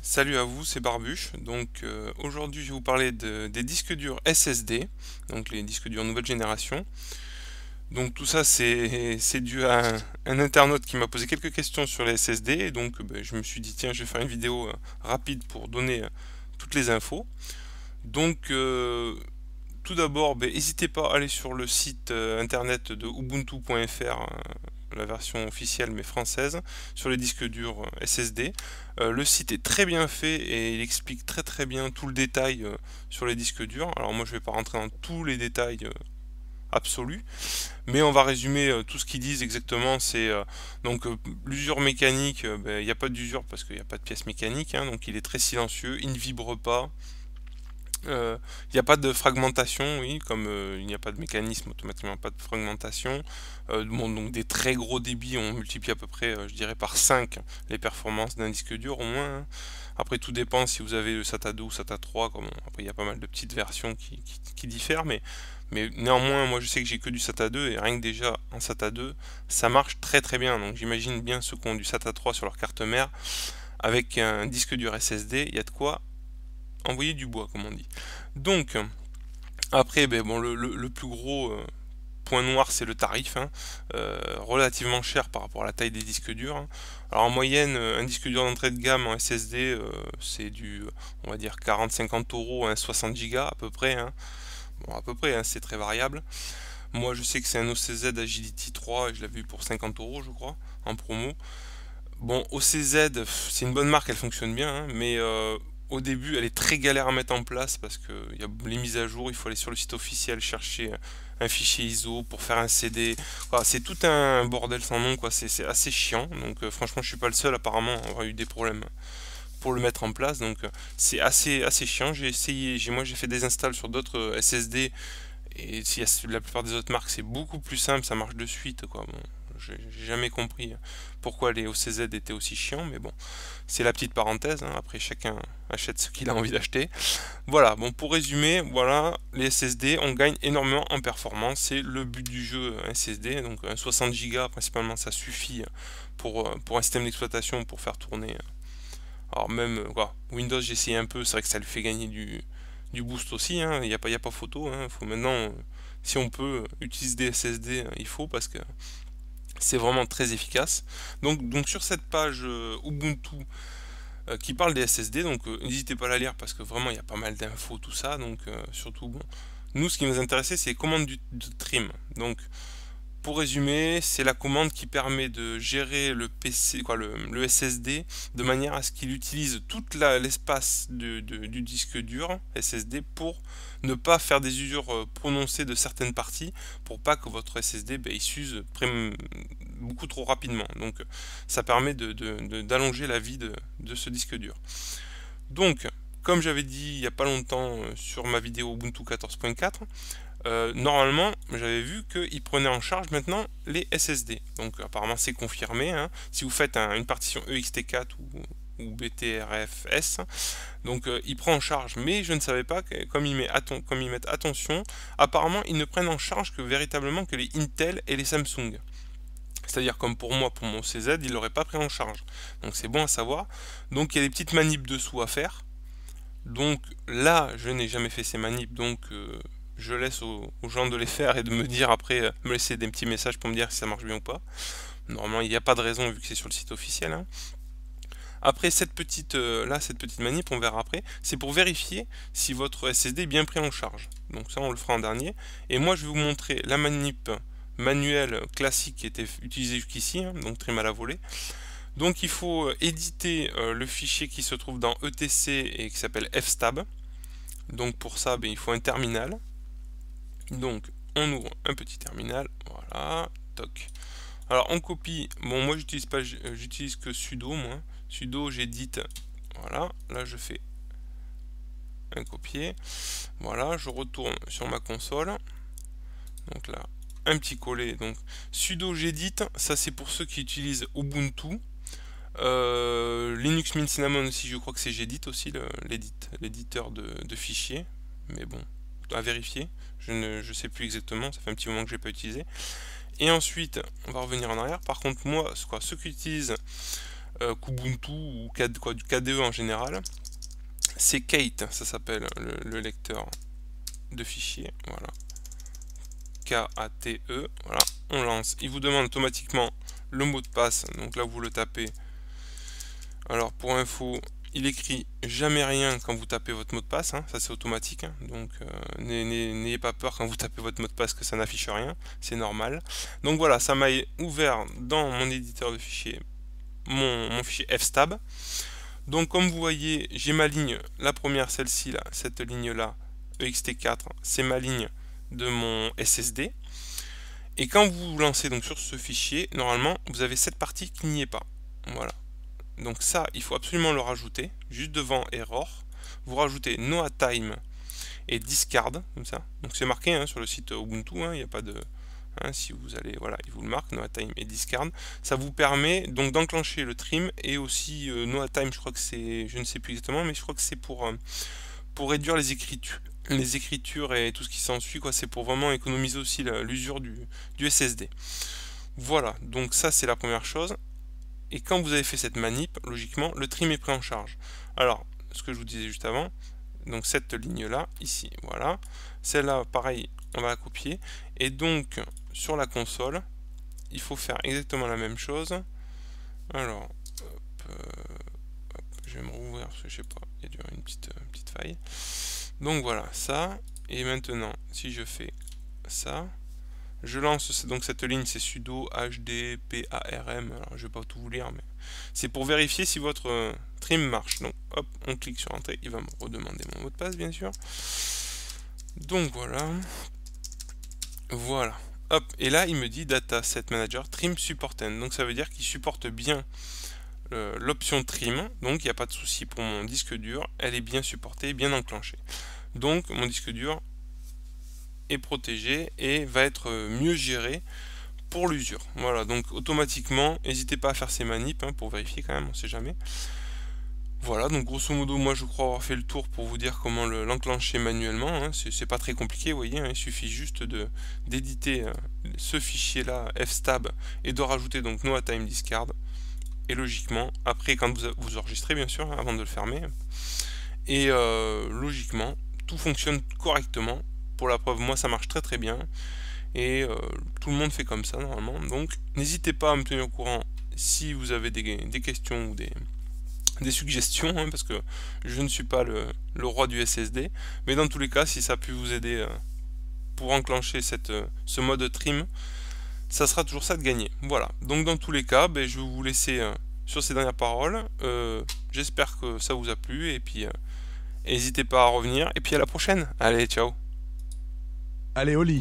Salut à vous, c'est Barbuche. Donc aujourd'hui je vais vous parler des disques durs SSD, donc les disques durs nouvelle génération. Donc tout ça c'est dû à un internaute qui m'a posé quelques questions sur les SSD, et donc je me suis dit tiens, je vais faire une vidéo rapide pour donner toutes les infos. Donc tout d'abord, n'hésitez pas à aller sur le site internet de ubuntu.fr, la version officielle mais française, sur les disques durs SSD. Le site est très bien fait et il explique très bien tout le détail sur les disques durs. Alors moi je vais pas rentrer dans tous les détails absolus, mais on va résumer tout ce qu'ils disent exactement. C'est donc l'usure mécanique, il n'y a pas d'usure parce qu'il n'y a pas de pièce mécanique, hein, donc il est très silencieux, il ne vibre pas. Il n'y a pas de fragmentation, oui, comme il n'y a pas de mécanisme, automatiquement pas de fragmentation. Bon, donc des très gros débits, on multiplie à peu près, je dirais, par 5 les performances d'un disque dur au moins, hein. Après tout dépend si vous avez le SATA 2 ou SATA 3, comme après il y a pas mal de petites versions qui diffèrent, mais néanmoins moi je sais que j'ai que du SATA 2 et rien que déjà en SATA 2 ça marche très bien. Donc j'imagine bien ceux qui ont du SATA 3 sur leur carte mère avec un disque dur SSD, il y a de quoi envoyer du bois comme on dit. Donc après bon, le plus gros point noir c'est le tarif, hein, relativement cher par rapport à la taille des disques durs, hein. Alors en moyenne un disque dur d'entrée de gamme en SSD c'est du on va dire 40-50 euros, hein, 60 Go à peu près, hein. Bon à peu près, hein, c'est très variable. Moi je sais que c'est un OCZ Agility 3 et je l'avais eu pour 50 euros je crois en promo. Bon, OCZ c'est une bonne marque, elle fonctionne bien, hein, mais au début elle est très galère à mettre en place parce que y a les mises à jour, il faut aller sur le site officiel chercher un fichier ISO pour faire un CD. Voilà, c'est tout un bordel sans nom, quoi. C'est assez chiant, donc franchement je suis pas le seul apparemment à avoir eu des problèmes pour le mettre en place, donc c'est assez chiant. J'ai essayé, moi j'ai fait des installs sur d'autres SSD et si la plupart des autres marques c'est beaucoup plus simple, ça marche de suite, quoi. Bon, j'ai jamais compris pourquoi les OCZ étaient aussi chiants, mais bon, c'est la petite parenthèse, hein. Après chacun achète ce qu'il a envie d'acheter. Voilà, bon pour résumer, voilà, les SSD, on gagne énormément en performance, c'est le but du jeu SSD, donc 60 Go principalement ça suffit pour un système d'exploitation pour faire tourner. Alors même quoi, Windows j'ai essayé un peu, c'est vrai que ça lui fait gagner du boost aussi, hein. Il n'y a pas photo, hein. Faut maintenant, si on peut utiliser des SSD, il faut parce que c'est vraiment très efficace. Donc sur cette page Ubuntu qui parle des SSD, donc n'hésitez pas à la lire parce que vraiment il y a pas mal d'infos, tout ça. Donc surtout bon, nous ce qui nous intéressait c'est les commandes de trim. Donc pour résumer, c'est la commande qui permet de gérer le PC, quoi, le SSD de manière à ce qu'il utilise tout l'espace du disque dur SSD pour ne pas faire des usures prononcées de certaines parties, pour pas que votre SSD il s'use beaucoup trop rapidement. Donc ça permet d'allonger la vie de ce disque dur. Donc comme j'avais dit il n'y a pas longtemps sur ma vidéo Ubuntu 14.4, normalement j'avais vu qu'il prenait en charge maintenant les SSD. Donc apparemment c'est confirmé, hein. Si vous faites une partition EXT4 ou BTRFS, donc il prend en charge, mais je ne savais pas que comme ils mettent attention, apparemment ils ne prennent en charge que véritablement que les Intel et les Samsung. C'est-à-dire comme pour moi, pour mon CZ, il l'aurait pas pris en charge. Donc c'est bon à savoir. Donc il y a des petites manips dessous à faire. Donc là, je n'ai jamais fait ces manips, donc je laisse aux gens de les faire et de me dire après, me laisser des petits messages pour me dire si ça marche bien ou pas. Normalement, il n'y a pas de raison vu que c'est sur le site officiel, hein. Après cette petite manip, on verra après, c'est pour vérifier si votre SSD est bien pris en charge. Donc ça, on le fera en dernier. Et moi, je vais vous montrer la manip manuelle classique qui était utilisée jusqu'ici, hein, donc trim à la volée. Donc il faut éditer le fichier qui se trouve dans ETC et qui s'appelle fstab. Donc pour ça, il faut un terminal. Donc on ouvre un petit terminal, voilà, toc. Alors on copie, bon moi j'utilise que sudo, moi. Sudo j'édite, voilà, là je fais un copier. Voilà, je retourne sur ma console. Donc là, un petit coller, donc sudo j'édite, ça c'est pour ceux qui utilisent Ubuntu. Linux Mint Cinnamon aussi, je crois que c'est Gedit aussi, l'éditeur de fichiers, mais bon, à vérifier. Je sais plus exactement, ça fait un petit moment que je l'ai pas utilisé. Et ensuite, on va revenir en arrière. Par contre, moi, ceux qui utilisent Kubuntu ou du KDE en général, c'est Kate, ça s'appelle le lecteur de fichiers. Voilà. K-A-T-E. Voilà. On lance. Il vous demande automatiquement le mot de passe. Donc là, vous le tapez. Alors, pour info, il écrit jamais rien quand vous tapez votre mot de passe, hein, ça c'est automatique, hein, donc n'ayez pas peur quand vous tapez votre mot de passe que ça n'affiche rien, c'est normal. Donc voilà, ça m'a ouvert dans mon éditeur de fichiers mon fichier fstab. Donc comme vous voyez, j'ai ma ligne, la première, celle-ci, là, cette ligne-là, ext4, c'est ma ligne de mon SSD. Et quand vous lancez donc sur ce fichier, normalement, vous avez cette partie qui n'y est pas. Voilà. Donc ça, il faut absolument le rajouter, juste devant error. Vous rajoutez noatime et discard, comme ça. Donc c'est marqué hein, sur le site Ubuntu, il n'y a pas de... Hein, si vous allez, voilà, il vous le marque, noatime et discard. Ça vous permet donc d'enclencher le trim et aussi noatime, je crois que c'est, je ne sais plus exactement, mais je crois que c'est pour réduire les écritures et tout ce qui s'ensuit, quoi. C'est pour vraiment économiser aussi l'usure du SSD. Voilà, donc ça c'est la première chose. Et quand vous avez fait cette manip, logiquement, le trim est pris en charge. Alors, ce que je vous disais juste avant, donc cette ligne-là, ici, voilà. Celle-là, pareil, on va la copier. Et donc, sur la console, il faut faire exactement la même chose. Alors, je vais me rouvrir parce que je sais pas, il y a une petite faille. Donc voilà, ça. Et maintenant, si je fais ça, je lance donc cette ligne, c'est sudo hdparm. Alors je vais pas tout vous lire, mais c'est pour vérifier si votre trim marche. Donc hop, on clique sur entrée, il va me redemander mon mot de passe bien sûr. Donc voilà. Voilà. Hop, et là il me dit dataset manager trim supported. Donc ça veut dire qu'il supporte bien l'option trim. Donc il n'y a pas de souci pour mon disque dur, elle est bien supportée, bien enclenchée. Donc mon disque dur est protégé et va être mieux géré pour l'usure. Voilà, donc automatiquement, n'hésitez pas à faire ces manips hein, pour vérifier quand même, on sait jamais. Voilà, donc grosso modo, moi je crois avoir fait le tour pour vous dire comment l'enclencher manuellement. Hein. C'est pas très compliqué, vous voyez, hein, il suffit juste d'éditer ce fichier là, fstab, et de rajouter donc noatime discard. Et logiquement, après quand vous enregistrez bien sûr, hein, avant de le fermer, et logiquement, tout fonctionne correctement. Pour la preuve, moi ça marche très très bien. Et tout le monde fait comme ça normalement. Donc n'hésitez pas à me tenir au courant si vous avez des questions ou des suggestions, hein, parce que je ne suis pas le roi du SSD. Mais dans tous les cas, si ça a pu vous aider pour enclencher ce mode trim, ça sera toujours ça de gagner. Voilà, donc dans tous les cas, ben, je vais vous laisser sur ces dernières paroles. J'espère que ça vous a plu, et puis n'hésitez pas à revenir, et puis à la prochaine. Allez, ciao. Allez, au lit.